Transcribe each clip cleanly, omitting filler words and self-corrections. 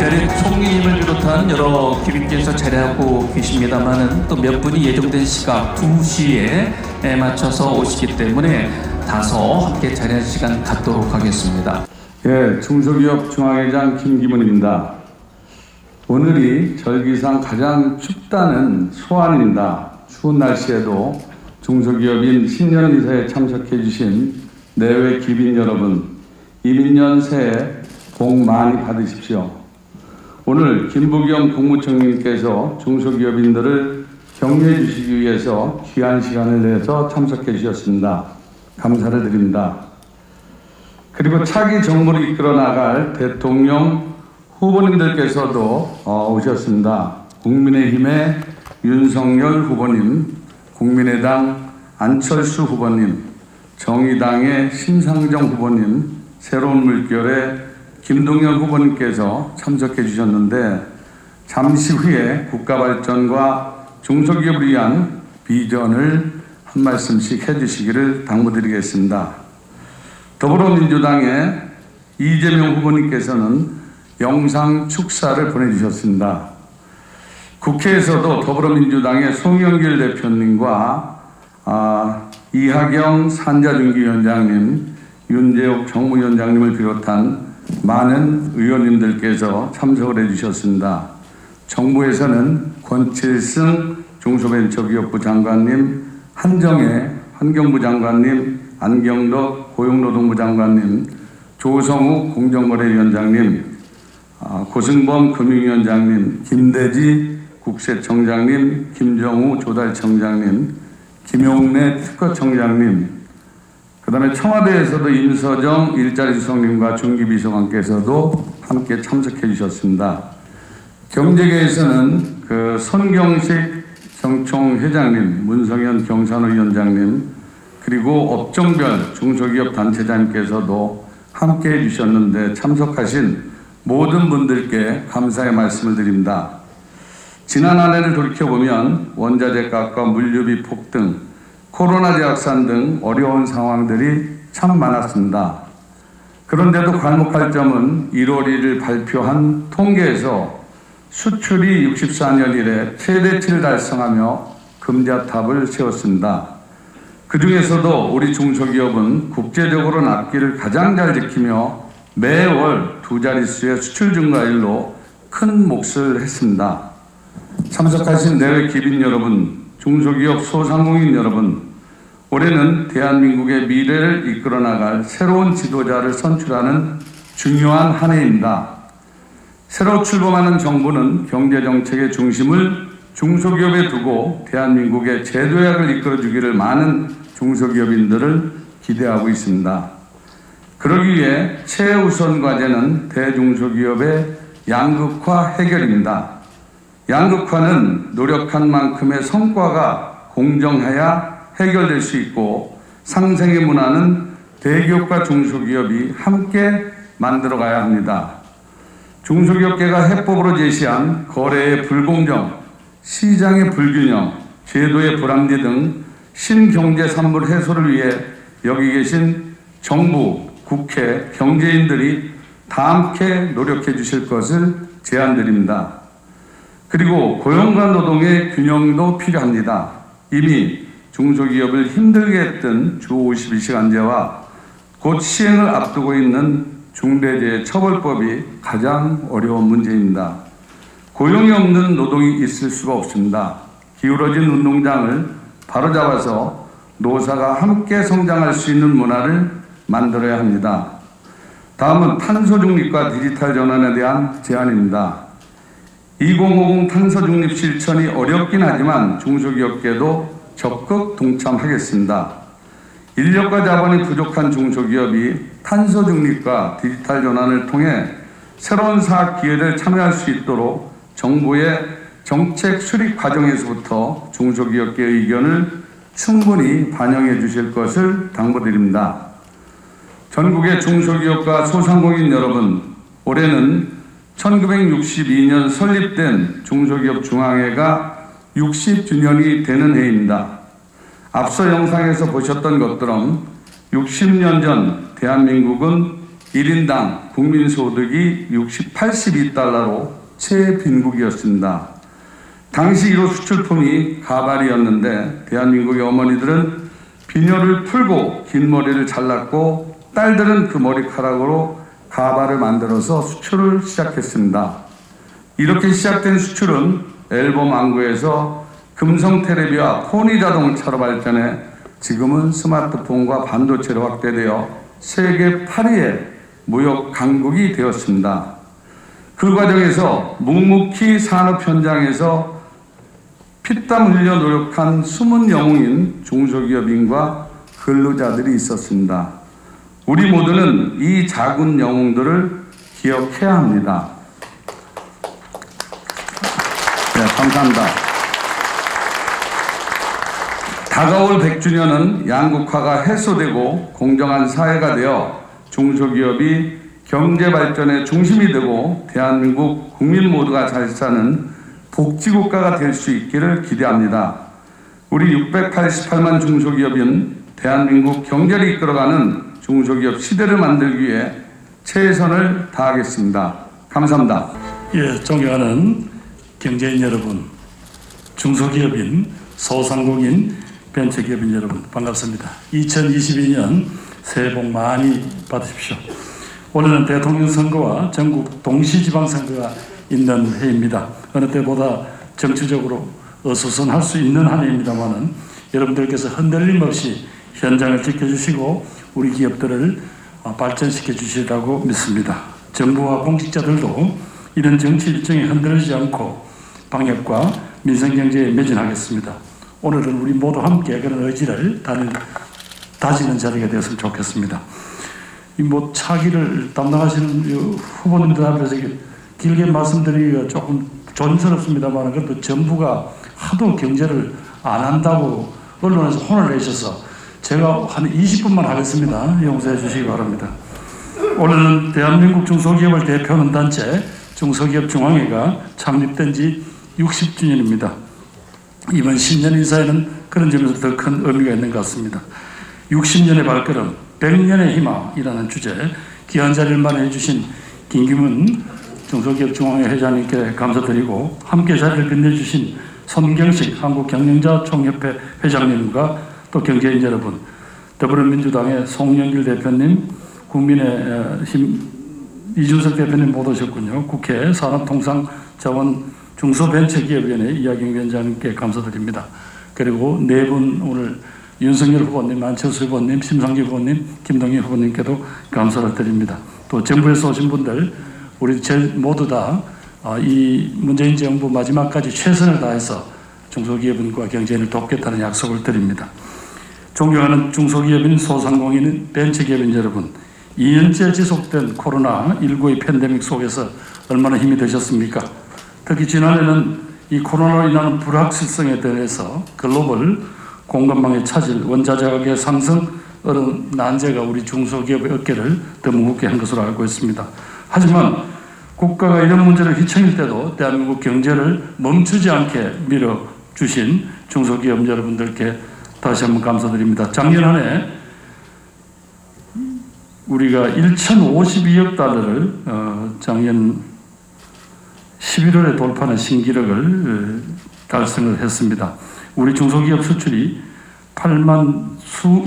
자리에 총리님을 비롯한 여러 귀빈께서 자리하고 계십니다만은 또 몇 분이 예정된 시각 2시에 맞춰서 오시기 때문에 다소 함께 자리할 시간 갖도록 하겠습니다. 예, 중소기업 중앙회장 김기문입니다. 오늘이 절기상 가장 춥다는 소환입니다. 추운 날씨에도 중소기업인 신년 인사에 참석해 주신 내외 귀빈 여러분, 이민년 새해 복 많이 받으십시오. 오늘 김부겸 국무총리님께서 중소기업인들을 격려해 주시기 위해서 귀한 시간을 내서 참석해 주셨습니다. 감사를 드립니다. 그리고 차기 정부를 이끌어 나갈 대통령 후보님들께서도 오셨습니다. 국민의힘의 윤석열 후보님, 국민의당 안철수 후보님, 정의당의 심상정 후보님, 새로운 물결의 김동연 후보님께서 참석해 주셨는데 잠시 후에 국가 발전과 중소기업을 위한 비전을 한 말씀씩 해주시기를 당부드리겠습니다. 더불어민주당의 이재명 후보님께서는 영상 축사를 보내주셨습니다. 국회에서도 더불어민주당의 송영길 대표님과 이하경 산자중기위원장님, 윤재욱 정무위원장님을 비롯한 많은 의원님들께서 참석을 해주셨습니다. 정부에서는 권칠승 중소벤처기업부 장관님, 한정혜 환경부 장관님, 안경덕 고용노동부 장관님, 조성욱 공정거래위원장님, 고승범 금융위원장님, 김대지 국세청장님, 김정우 조달청장님, 김용래 특허청장님, 그 다음에 청와대에서도 임서정 일자리 수석님과 중기비서관께서도 함께 참석해 주셨습니다. 경제계에서는 손경식 정총회장님, 문성현 경산위원장님, 그리고 업종별 중소기업 단체장님께서도 함께 해주셨는데 참석하신 모든 분들께 감사의 말씀을 드립니다. 지난 한 해를 돌이켜보면 원자재 값과 물류비 폭등, 코로나 재확산 등 어려운 상황들이 참 많았습니다. 그런데도 괄목할 점은 1월 1일 발표한 통계에서 수출이 64년 이래 최대치를 달성하며 금자탑을 세웠습니다. 그 중에서도 우리 중소기업은 국제적으로 납기를 가장 잘 지키며 매월 2자릿수의 수출 증가율로 큰 몫을 했습니다. 참석하신 내외 귀빈 여러분, 중소기업 소상공인 여러분, 올해는 대한민국의 미래를 이끌어 나갈 새로운 지도자를 선출하는 중요한 한 해입니다. 새로 출범하는 정부는 경제정책의 중심을 중소기업에 두고 대한민국의 재도약을 이끌어주기를 많은 중소기업인들을 기대하고 있습니다. 그러기 위해 최우선 과제는 대중소기업의 양극화 해결입니다. 양극화는 노력한 만큼의 성과가 공정해야 해결될 수 있고 상생의 문화는 대기업과 중소기업이 함께 만들어가야 합니다. 중소기업계가 해법으로 제시한 거래의 불공정, 시장의 불균형, 제도의 불합리 등 신경제 산물 해소를 위해 여기 계신 정부, 국회, 경제인들이 다 함께 노력해 주실 것을 제안드립니다. 그리고 고용과 노동의 균형도 필요합니다. 이미 중소기업을 힘들게 했던 주 52시간제와 곧 시행을 앞두고 있는 중대재해처벌법이 가장 어려운 문제입니다. 고용이 없는 노동이 있을 수가 없습니다. 기울어진 운동장을 바로잡아서 노사가 함께 성장할 수 있는 문화를 만들어야 합니다. 다음은 탄소 중립과 디지털 전환에 대한 제안입니다. 2050 탄소 중립 실천이 어렵긴 하지만 중소기업계도 적극 동참하겠습니다. 인력과 자본이 부족한 중소기업이 탄소 중립과 디지털 전환을 통해 새로운 사업 기회를 참여할 수 있도록 정부의 정책 수립 과정에서부터 중소기업계의 의견을 충분히 반영해 주실 것을 당부드립니다. 전국의 중소기업과 소상공인 여러분, 올해는 1962년 설립된 중소기업 중앙회가 60주년이 되는 해입니다. 앞서 영상에서 보셨던 것처럼 60년 전 대한민국은 1인당 국민소득이 82달러로 최빈국이었습니다. 당시 1호 수출품이 가발이었는데 대한민국의 어머니들은 비녀를 풀고 긴 머리를 잘랐고 딸들은 그 머리카락으로 가발을 만들어서 수출을 시작했습니다. 이렇게 시작된 수출은 앨범 왕국에서 금성 테레비와 포니 자동차로 발전해 지금은 스마트폰과 반도체로 확대되어 세계 8위의 무역 강국이 되었습니다. 그 과정에서 묵묵히 산업 현장에서 피땀 흘려 노력한 숨은 영웅인 중소기업인과 근로자들이 있었습니다. 우리 모두는 이 작은 영웅들을 기억해야 합니다. 네, 감사합니다. 다가올 100주년은 양극화가 해소되고 공정한 사회가 되어 중소기업이 경제 발전의 중심이 되고 대한민국 국민 모두가 잘 사는 복지국가가 될 수 있기를 기대합니다. 우리 688만 중소기업인 대한민국 경제를 이끌어가는 중소기업 시대를 만들기 위해 최선을 다하겠습니다. 감사합니다. 예, 존경하는 경제인 여러분, 중소기업인, 소상공인, 벤처기업인 여러분 반갑습니다. 2022년 새해 복 많이 받으십시오. 오늘은 대통령 선거와 전국 동시지방선거가 있는 해입니다. 어느 때보다 정치적으로 어수선할 수 있는 한 해입니다만은 여러분들께서 흔들림 없이 현장을 지켜주시고 우리 기업들을 발전시켜 주시라고 믿습니다. 정부와 공직자들도 이런 정치 일정에 흔들리지 않고 방역과 민생경제에 매진하겠습니다. 오늘은 우리 모두 함께 그런 의지를 다지는 자리가 되었으면 좋겠습니다. 차기를 담당하시는 후보님들 앞에서 길게 말씀드리기가 조금 조심스럽습니다만 그래도 정부가 하도 경제를 안 한다고 언론에서 혼을 내셔서 제가 한 20분만 하겠습니다. 용서해 주시기 바랍니다. 오늘은 대한민국 중소기업을 대표하는 단체 중소기업중앙회가 창립된 지 60주년입니다. 이번 신년 인사에는 그런 점에서 더 큰 의미가 있는 것 같습니다. 60년의 발걸음, 100년의 희망이라는 주제 귀한 자리를 마련해 주신 김기문 중소기업중앙회 회장님께 감사드리고 함께 자리를 빛내주신 손경식 한국경영자총협회 회장님과 또 경제인 여러분, 더불어민주당의 송영길 대표님, 국민의힘 이준석 대표님 못 오셨군요. 국회 산업통상자원 중소벤처기업위원회 이하경 위원장님께 감사드립니다. 그리고 네 분 오늘 윤석열 후보님, 안철수 후보님, 심상기 후보님, 김동연 후보님께도 감사를 드립니다. 또 정부에서 오신 분들 우리 모두 다 이 문재인 정부 마지막까지 최선을 다해서 중소기업인과 경제인을 돕겠다는 약속을 드립니다. 존경하는 중소기업인, 소상공인, 벤처기업인 여러분, 2년째 지속된 코로나19의 팬데믹 속에서 얼마나 힘이 되셨습니까? 특히 지난해는 이 코로나로 인하는 불확실성에 대해서 글로벌 공급망의 차질, 원자재 가격의 상승, 어려운 난제가 우리 중소기업의 어깨를 더 무겁게 한 것으로 알고 있습니다. 하지만 국가가 이런 문제를 휘청일 때도 대한민국 경제를 멈추지 않게 밀어주신 중소기업 여러분들께 다시 한번 감사드립니다. 작년 한 해 우리가 1,052억 달러를 작년 11월에 돌파하는 신기록을 달성을 했습니다. 우리 중소기업 수출이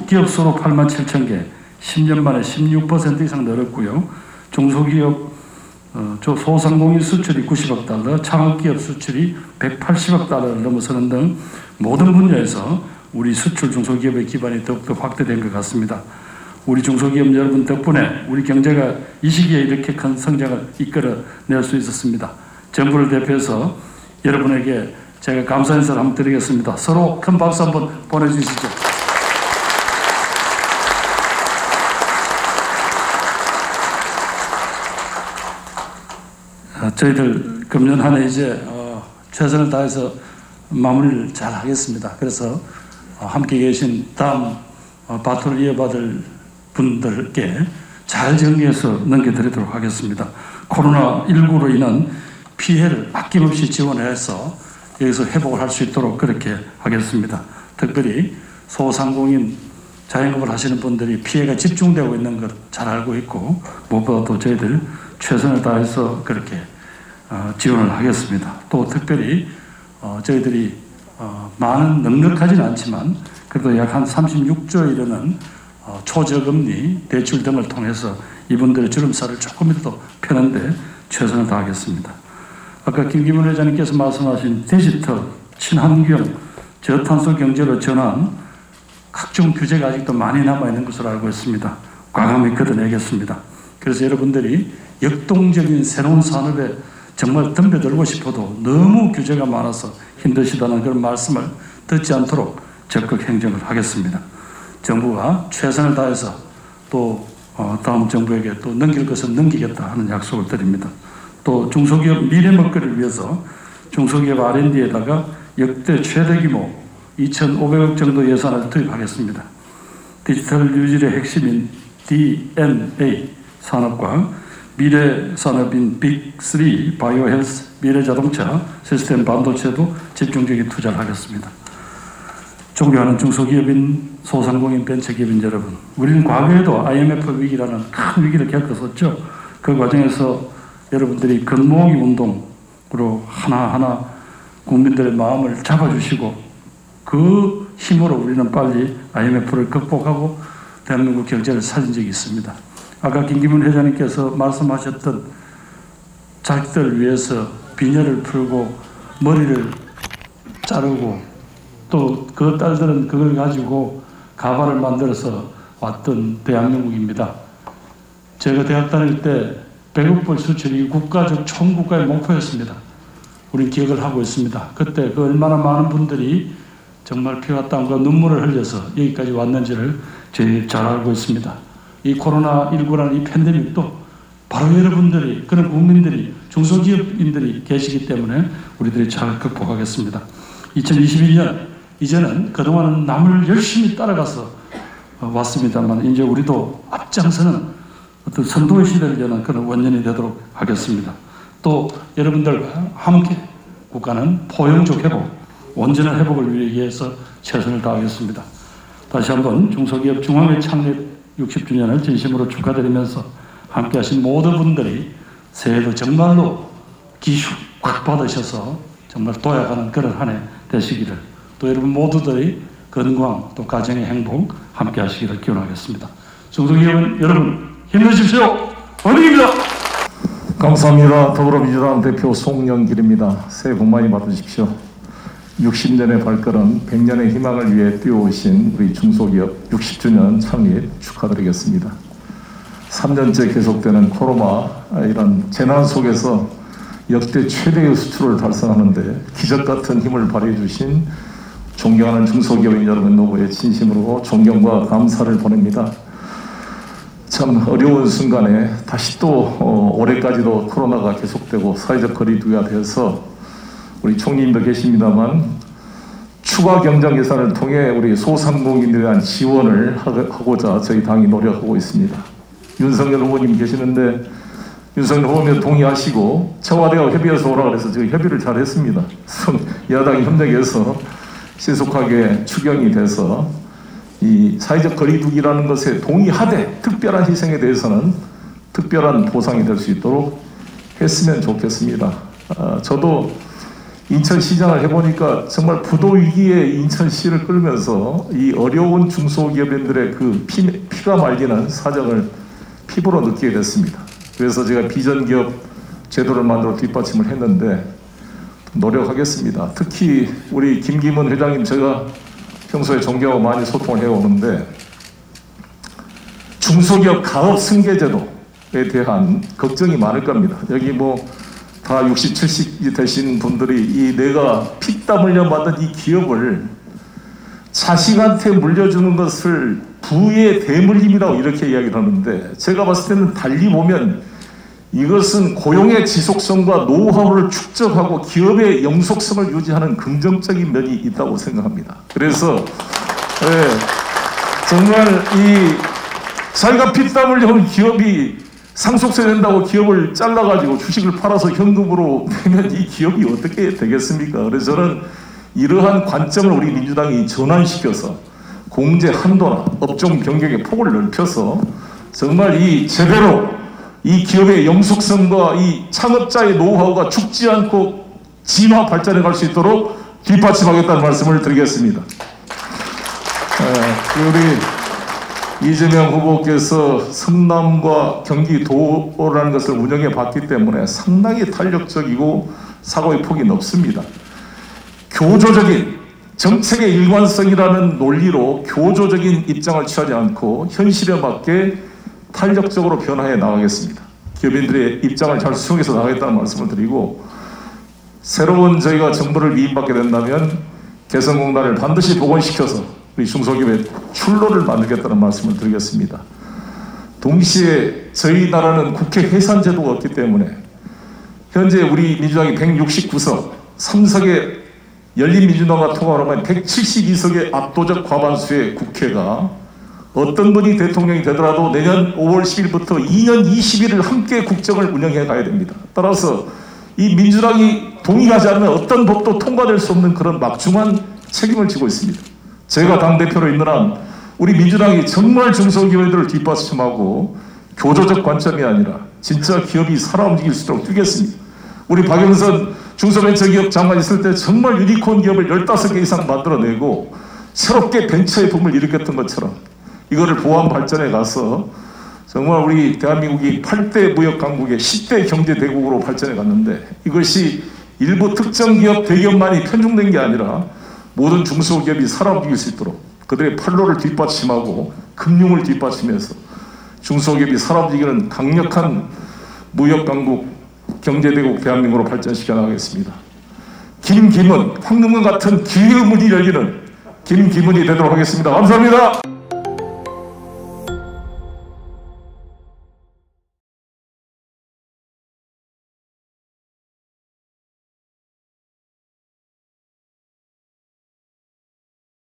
기업 수로 8만 7천 개, 10년 만에 16% 이상 늘었고요. 중소기업 소상공인 수출이 90억 달러, 창업기업 수출이 180억 달러를 넘어서는 등 모든 분야에서 우리 수출 중소기업의 기반이 더욱더 확대된 것 같습니다. 우리 중소기업 여러분 덕분에 우리 경제가 이 시기에 이렇게 큰 성장을 이끌어낼 수 있었습니다. 정부를 대표해서 여러분에게 제가 감사 인사를 한번 드리겠습니다. 서로 큰 박수 한번 보내주시죠. 저희들 금년 한 해 이제 최선을 다해서 마무리를 잘 하겠습니다. 그래서 함께 계신 다음 바토를 이어받을 분들께 잘 정리해서 넘겨드리도록 하겠습니다. 코로나19로 인한 피해를 아낌없이 지원해서 여기서 회복을 할 수 있도록 그렇게 하겠습니다. 특별히 소상공인 자영업을 하시는 분들이 피해가 집중되고 있는 것 잘 알고 있고 무엇보다도 저희들 최선을 다해서 그렇게 지원을 하겠습니다. 또 특별히 저희들이 많은 넉넉하지는 않지만 그래도 약 한 36조에 이르는 초저금리 대출 등을 통해서 이분들의 주름살을 조금이라도 펴는데 최선을 다하겠습니다. 아까 김기문 회장님께서 말씀하신 디지털, 친환경, 저탄소 경제로 전환 각종 규제가 아직도 많이 남아있는 것으로 알고 있습니다. 과감히 걷어내겠습니다. 그래서 여러분들이 역동적인 새로운 산업에 정말 덤벼들고 싶어도 너무 규제가 많아서 힘드시다는 그런 말씀을 듣지 않도록 적극 행정을 하겠습니다. 정부가 최선을 다해서 또 다음 정부에게 또 넘길 것은 넘기겠다 하는 약속을 드립니다. 또 중소기업 미래 먹거리를 위해서 중소기업 R&D에다가 역대 최대 규모 2,500억 정도 예산을 투입하겠습니다. 디지털 뉴질의 핵심인 DNA 산업과 미래 산업인 빅3 바이오 헬스, 미래 자동차, 시스템 반도체도 집중적인 투자를 하겠습니다. 존경하는 중소기업인, 소상공인, 벤처기업인 여러분, 우리는 과거에도 IMF 위기라는 큰 위기를 겪었었죠. 그 과정에서 여러분들이 근모으기 운동으로 하나하나 국민들의 마음을 잡아주시고 그 힘으로 우리는 빨리 IMF를 극복하고 대한민국 경제를 살린 적이 있습니다. 아까 김기문 회장님께서 말씀하셨던 자식들을 위해서 빈혈을 풀고 머리를 자르고 또 그 딸들은 그걸 가지고 가발을 만들어서 왔던 대한민국입니다. 제가 대학 다닐 때 100억 불 수출이 국가적 총국가의 목표였습니다. 우리는 기억을 하고 있습니다. 그때 그 얼마나 많은 분들이 정말 피와 땀과 눈물을 흘려서 여기까지 왔는지를 저희 잘 알고 있습니다. 이 코로나19라는 이 팬데믹도 바로 여러분들이, 그런 국민들이, 중소기업인들이 계시기 때문에 우리들이 잘 극복하겠습니다. 2021년, 이제는 그동안은 남을 열심히 따라가서 왔습니다만 이제 우리도 앞장서는 어떤 선도의 시대를 여는 그런 원년이 되도록 하겠습니다. 또 여러분들과 함께 국가는 포용적 회복, 온전한 회복을 위해서 최선을 다하겠습니다. 다시 한번 중소기업 중앙회 창립 60주년을 진심으로 축하드리면서 함께하신 모든 분들이 새해도 정말로 기술 꽉 받으셔서 정말 도약하는 그런 한 해 되시기를, 또 여러분 모두들이 건강 또 가정의 행복 함께 하시기를 기원하겠습니다. 중소기업 여러분 힘내십시오. 화이팅입니다. 감사합니다. 더불어민주당 대표 송영길입니다. 새해 복 많이 받으십시오. 60년의 발걸음 100년의 희망을 위해 뛰어오신 우리 중소기업 60주년 창립 축하드리겠습니다. 3년째 계속되는 코로나 이런 재난 속에서 역대 최대의 수출을 달성하는데 기적같은 힘을 발휘해 주신 존경하는 중소기업인 여러분 노고에 진심으로 존경과 감사를 보냅니다. 참 어려운 순간에 다시 또 올해까지도 코로나가 계속되고 사회적 거리두기가 되어서 우리 총리님도 계십니다만 추가 경정 예산을 통해 우리 소상공인들에 대한 지원을 하고자 저희 당이 노력하고 있습니다. 윤석열 후보님 계시는데 윤석열 후보님 동의하시고 청와대와 협의해서 오라 그래서 저희 협의를 잘 했습니다. 야당이 협력해서 신속하게 추경이 돼서 이 사회적 거리두기라는 것에 동의하되 특별한 희생에 대해서는 특별한 보상이 될 수 있도록 했으면 좋겠습니다. 저도 인천시장을 해보니까 정말 부도 위기에 인천시를 끌면서 이 어려운 중소기업인들의 그 피가 말리는 사정을 피부로 느끼게 됐습니다. 그래서 제가 비전기업 제도를 만들어 뒷받침을 했는데 노력하겠습니다. 특히 우리 김기문 회장님 제가 평소에 존경하고 많이 소통을 해오는데 중소기업 가업 승계제도에 대한 걱정이 많을 겁니다. 여기 뭐 다 60, 70이 되신 분들이 이 내가 피땀 흘려 만든 이 기업을 자식한테 물려주는 것을 부의 대물림이라고 이렇게 이야기를 하는데 제가 봤을 때는 달리 보면 이것은 고용의 지속성과 노하우를 축적하고 기업의 영속성을 유지하는 긍정적인 면이 있다고 생각합니다. 그래서 정말 이 자기가 피땀 흘려온 기업이 상속세 낸다고 기업을 잘라가지고 주식을 팔아서 현금으로 내면 이 기업이 어떻게 되겠습니까? 그래서 저는 이러한 관점을 우리 민주당이 전환시켜서 공제 한도나 업종 변경의 폭을 넓혀서 정말 이 제대로 이 기업의 영속성과 이 창업자의 노하우가 죽지 않고 진화 발전해 갈 수 있도록 뒷받침하겠다는 말씀을 드리겠습니다. 우리 이재명 후보께서 성남과 경기도라는 것을 운영해 봤기 때문에 상당히 탄력적이고 사고의 폭이 높습니다. 교조적인 정책의 일관성이라는 논리로 교조적인 입장을 취하지 않고 현실에 맞게 탄력적으로 변화해 나가겠습니다. 기업인들의 입장을 잘 수용해서 나가겠다는 말씀을 드리고, 새로운 저희가 정부를 위임받게 된다면 개성공단을 반드시 복원시켜서 우리 중소기업의 출로를 만들겠다는 말씀을 드리겠습니다. 동시에 저희 나라는 국회 해산제도가 없기 때문에 현재 우리 민주당이 169석, 3석의 열린민주당과 통합하면 172석의 압도적 과반수의 국회가 어떤 분이 대통령이 되더라도 내년 5월 10일부터 2년 20일을 함께 국정을 운영해 가야 됩니다. 따라서 이 민주당이 동의하지 않으면 어떤 법도 통과될 수 없는 그런 막중한 책임을 지고 있습니다. 제가 당대표로 있는 한 우리 민주당이 정말 중소기업들을 뒷받침하고 교조적 관점이 아니라 진짜 기업이 살아 움직일 수 있도록 뛰겠습니다. 우리 박영선 중소벤처기업 장관 있을 때 정말 유니콘 기업을 15개 이상 만들어내고 새롭게 벤처의 붐을 일으켰던 것처럼 이거를 보완 발전해 가서 정말 우리 대한민국이 8대 무역 강국의 10대 경제 대국으로 발전해 갔는데, 이것이 일부 특정 기업, 대기업만이 편중된 게 아니라 모든 중소기업이 살아 움직일 수 있도록 그들의 판로를 뒷받침하고 금융을 뒷받침해서 중소기업이 살아 움직이는 강력한 무역 강국, 경제 대국 대한민국으로 발전시켜 나가겠습니다. 김기문, 황금문 같은 기회의 문이 열리는 김기문이 되도록 하겠습니다. 감사합니다.